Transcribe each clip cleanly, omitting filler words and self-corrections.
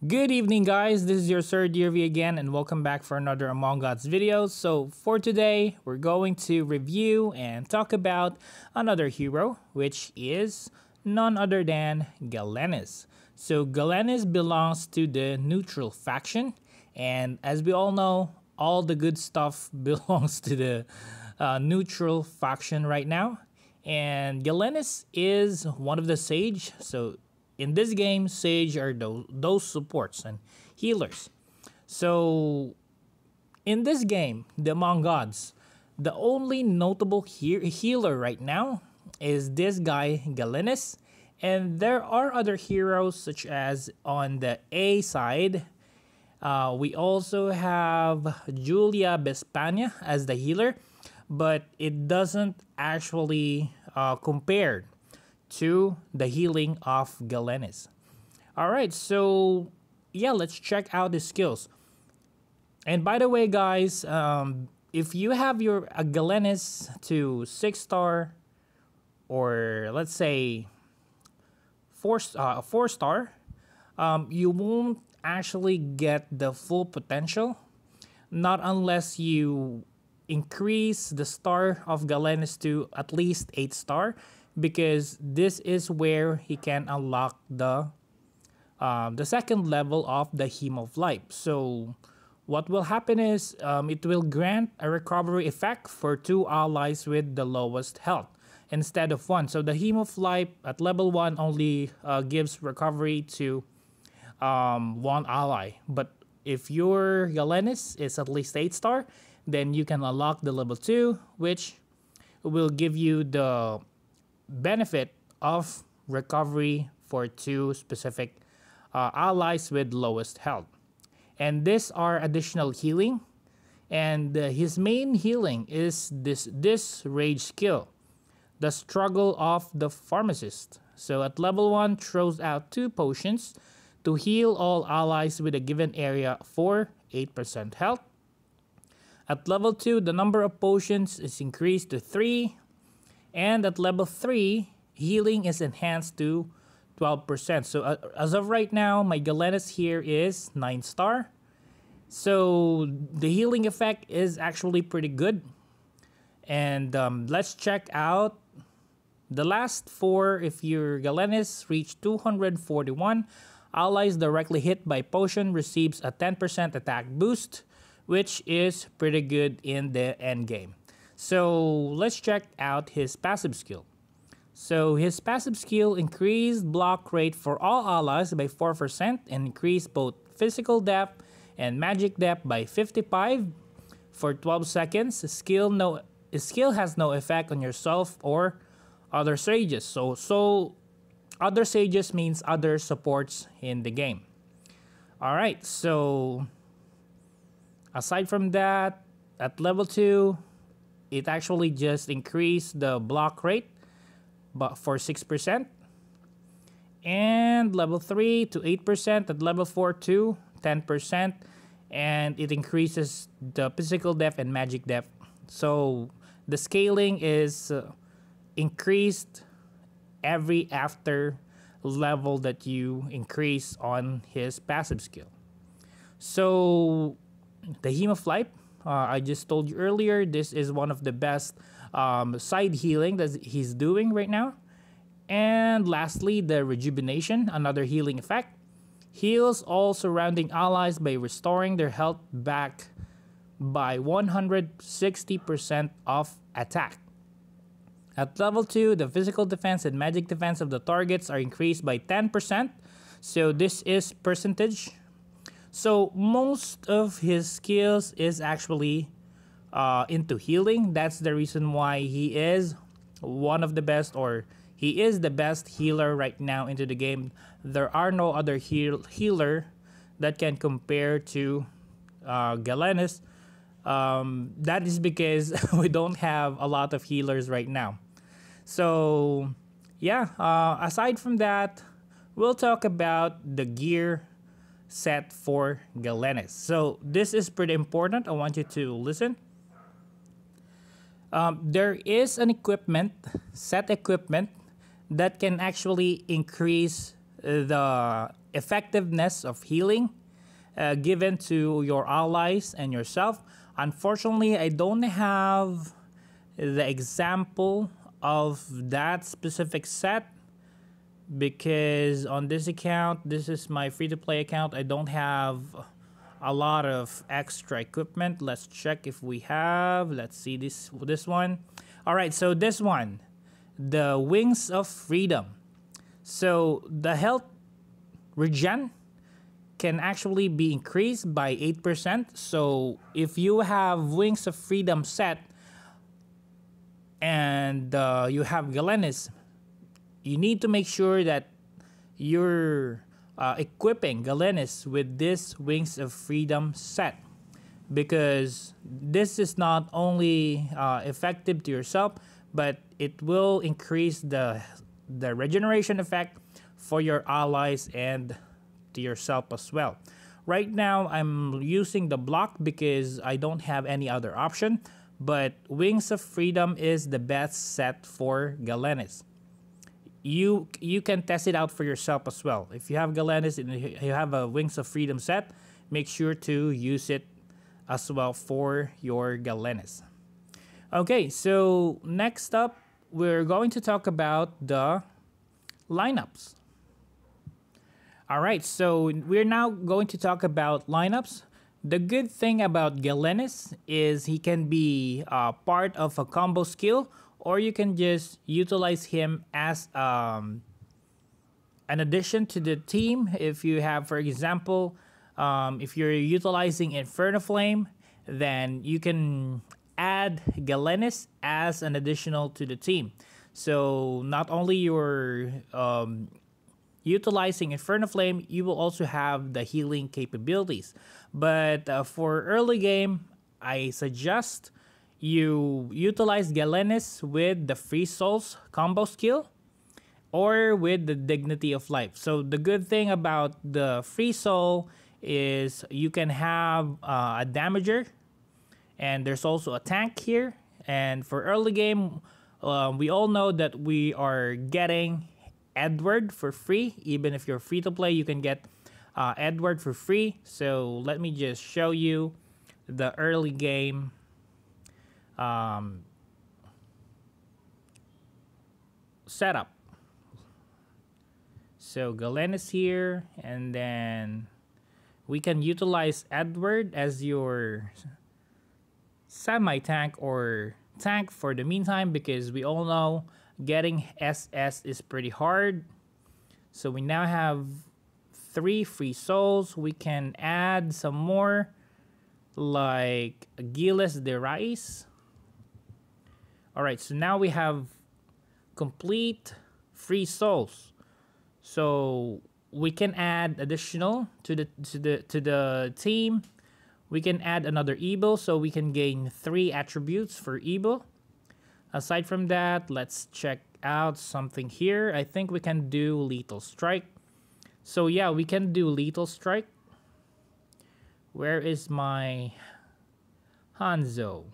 Good evening, guys. This is your Sir Dearvy again, and welcome back for another Among Us video. So for today, we're going to review and talk about another hero, which is none other than Galenus. So Galenus belongs to the neutral faction, and as we all know, all the good stuff belongs to the neutral faction right now. And Galenus is one of the Sage, so in this game, Sage are those supports and healers. So in this game, the Among Gods, the only notable healer right now is this guy, Galenus. And there are other heroes such as on the A side, we also have Julia Bespania as the healer, but it doesn't actually compare to the healing of Galenus. Alright, so yeah, let's check out his skills. And by the way, guys, if you have your Galenus to 6-star, or let's say 4-star, you won't actually get the full potential, not unless you increase the star of Galenus to at least 8-star, because this is where he can unlock the second level of the Hymn of Life. So what will happen is it will grant a recovery effect for 2 allies with the lowest health instead of 1. So the Hymn of Life at level 1 only gives recovery to 1 ally. But if your Galenus is at least 8-star, then you can unlock the level 2, which will give you the benefit of recovery for 2 specific allies with lowest health. And these are additional healing, and his main healing is this rage skill, the struggle of the pharmacist. So at level 1, throws out 2 potions to heal all allies with a given area for 8% health. At level 2, the number of potions is increased to 3. And at level 3, healing is enhanced to 12%. So as of right now, my Galenus here is 9-star. So the healing effect is actually pretty good. And let's check out the last 4. If your Galenus reach 241, allies directly hit by potion receives a 10% attack boost, which is pretty good in the end game. So let's check out his passive skill. So his passive skill increased block rate for all allies by 4% and increased both physical depth and magic depth by 55 for 12 seconds. His skill has no effect on yourself or other sages. So other sages means other supports in the game. Alright, so aside from that, at level 2, it actually just increased the block rate but for 6%. And level 3 to 8%, at level 4 to 10%. And it increases the physical depth and magic depth. So the scaling is increased every after level that you increase on his passive skill. So the Hymn of Life, I just told you earlier, this is one of the best side healing that he's doing right now. And lastly, the Rejuvenation, another healing effect. Heals all surrounding allies by restoring their health back by 160% of attack. At level 2, the physical defense and magic defense of the targets are increased by 10%. So this is percentage. So most of his skills is actually into healing. That's the reason why he is one of the best, or he is the best healer right now into the game. There are no other healer that can compare to Galenus. That is because we don't have a lot of healers right now. So yeah, aside from that, we'll talk about the gear set for Galenus. So this is pretty important. I want you to listen. There is an set equipment that can actually increase the effectiveness of healing given to your allies and yourself. Unfortunately, I don't have the example of that specific set because on this account, this is my free-to-play account, I don't have a lot of extra equipment. Let's check if we have. Let's see this one. All right, so this one, the Wings of Freedom. So the health regen can actually be increased by 8%. So if you have Wings of Freedom set and you have Galenus, you need to make sure that you're equipping Galenus with this Wings of Freedom set, because this is not only effective to yourself, but it will increase the regeneration effect for your allies and to yourself as well. Right now, I'm using the block because I don't have any other option, but Wings of Freedom is the best set for Galenus. You can test it out for yourself as well. If you have Galenus and you have a Wings of Freedom set, make sure to use it as well for your Galenus. Okay, so next up, we're going to talk about the lineups. All right, so we're now going to talk about lineups. The good thing about Galenus is he can be part of a combo skill, or you can just utilize him as an addition to the team. If you have, for example, if you're utilizing Inferno Flame, then you can add Galenus as an additional to the team. So not only you're utilizing Inferno Flame, you will also have the healing capabilities. But for early game, I suggest you utilize Galenus with the Free Souls combo skill or with the Dignity of Life. So the good thing about the Free Soul is you can have a damager, and there's also a tank here. And for early game, we all know that we are getting Edward for free. Even if you're free to play, you can get Edward for free. So let me just show you the early game setup. So Galenus here, and then we can utilize Edward as your semi-tank or tank for the meantime, because we all know getting SS is pretty hard. So we now have 3 free souls. We can add some more like Gilles de Rais. Alright, so now we have complete free souls. So we can add additional to the team. We can add another Evil, so we can gain 3 attributes for Evil. Aside from that, let's check out something here. I think we can do Lethal Strike. So yeah, we can do Lethal Strike. Where is my Hanzo?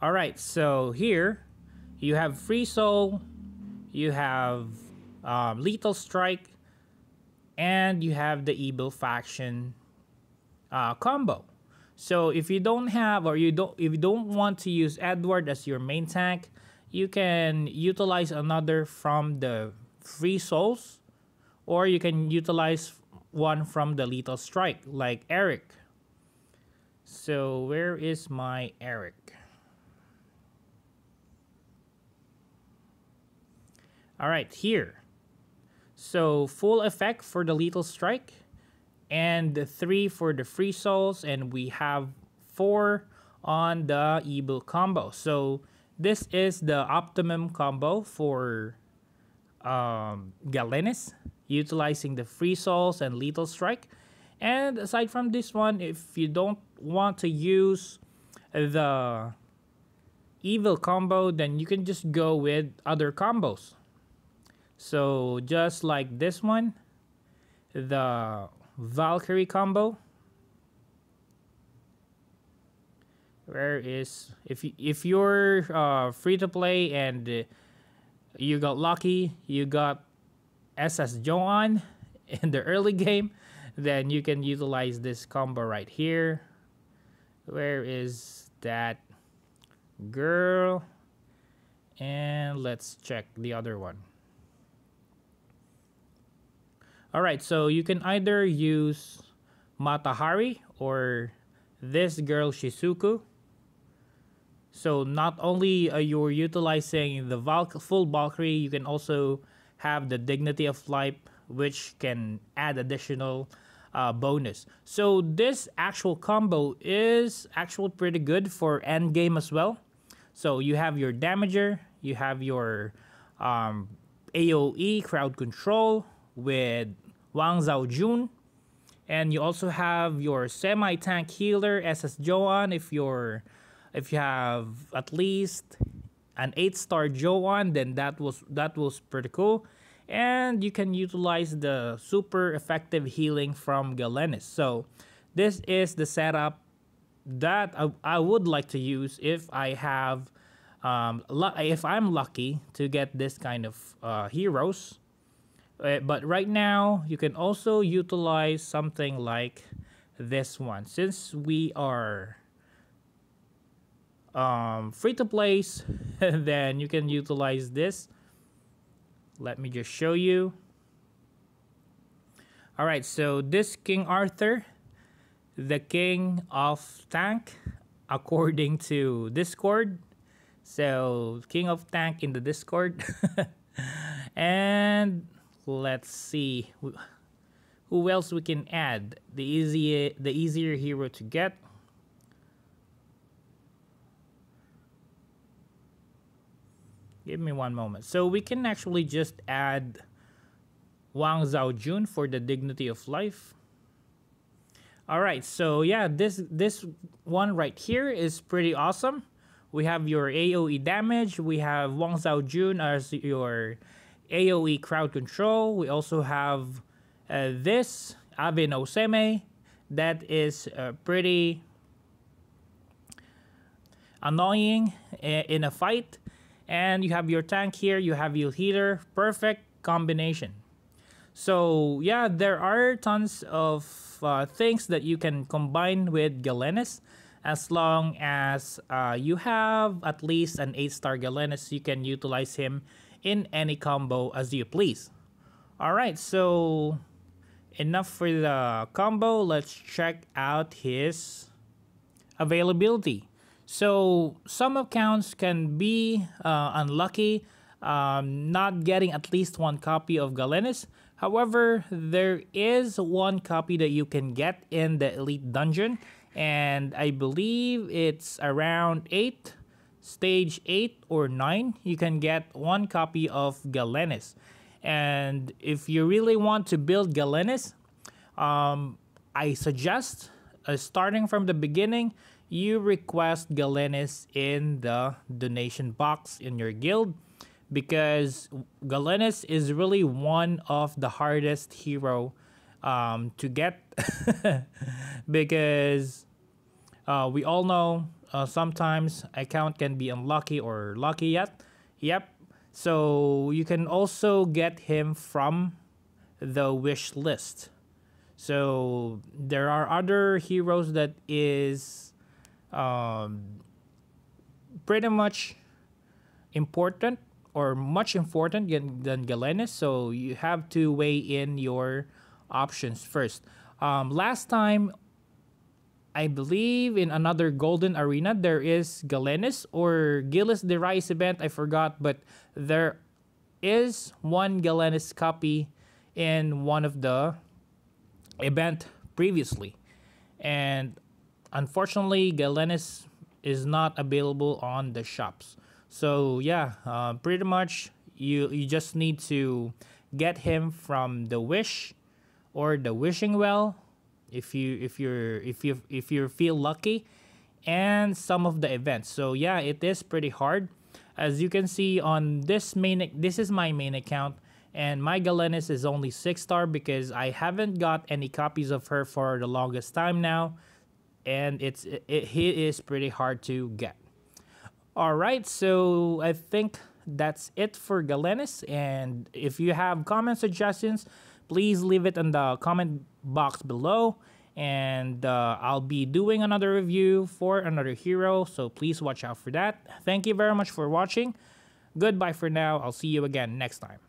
Alright, so here you have Free Soul, you have Lethal Strike, and you have the Evil Faction combo. So if you don't have, or if you don't want to use Edward as your main tank, you can utilize another from the Free Souls, or you can utilize one from the Lethal Strike, like Eric. So where is my Eric? Alright, here. So full effect for the Lethal Strike, and 3 for the Free Souls, and we have 4 on the Evil combo. So this is the optimum combo for Galenus, utilizing the Free Souls and Lethal Strike. And aside from this one, if you don't want to use the Evil combo, then you can just go with other combos. So just like this one, the Valkyrie combo. Where is, if you're free to play and you got lucky, you got SS Joan in the early game, then you can utilize this combo right here. Where is that girl? And let's check the other one. Alright, so you can either use Matahari or this girl Shizuku. So not only you're utilizing the full Valkyrie, you can also have the Dignity of Life, which can add additional bonus. So this actual combo is actually pretty good for end game as well. So you have your Damager, you have your AoE crowd control with Wang Zhaojun, and you also have your semi-tank healer SS Joan if you have at least an 8-star Joan, then that was pretty cool. And you can utilize the super effective healing from Galenus. So this is the setup that I would like to use if I have if I'm lucky to get this kind of heroes. But right now you can also utilize something like this one. Since we are free to place, then you can utilize this. Let me just show you. Alright, so this King Arthur, the king of tank according to Discord. So king of tank in the Discord. And let's see who else we can add. The easier hero to get. Give me one moment. So we can actually just add Wang Zhaojun for the Dignity of Life. Alright, so yeah, this one right here is pretty awesome. We have your AoE damage. We have Wang Zhaojun as your AoE crowd control. We also have this Ave no Seme that is pretty annoying in a fight. And you have your tank here, you have your healer, perfect combination. So yeah, there are tons of things that you can combine with Galenus. As long as you have at least an 8-star Galenus, you can utilize him in any combo as you please. Alright, so enough for the combo. Let's check out his availability. So some accounts can be unlucky, not getting at least one copy of Galenus. However, there is one copy that you can get in the Elite Dungeon, and I believe it's around 8, stage 8 or 9. You can get one copy of Galenus. And if you really want to build Galenus, I suggest starting from the beginning, you request Galenus in the donation box in your guild, because Galenus is really one of the hardest hero to get. Because we all know sometimes account can be unlucky or lucky yet. Yep. So you can also get him from the wish list. So there are other heroes that is pretty much important or much important than Galenus, so you have to weigh in your options first. Last time, I believe in another Golden Arena, there is Galenus or Gilles de Rais event, I forgot, but there is one Galenus copy in one of the event previously. And unfortunately, Galenus is not available on the shops. So yeah, pretty much you just need to get him from the wish or the wishing well if you feel lucky, and some of the events. So yeah, it is pretty hard. As you can see on this is my main account, and my Galenus is only 6-star because I haven't got any copies of her for the longest time now. And he is pretty hard to get. Alright, so I think that's it for Galenus. And if you have comment suggestions, please leave it in the comment box below. And I'll be doing another review for another hero, so please watch out for that. Thank you very much for watching. Goodbye for now. I'll see you again next time.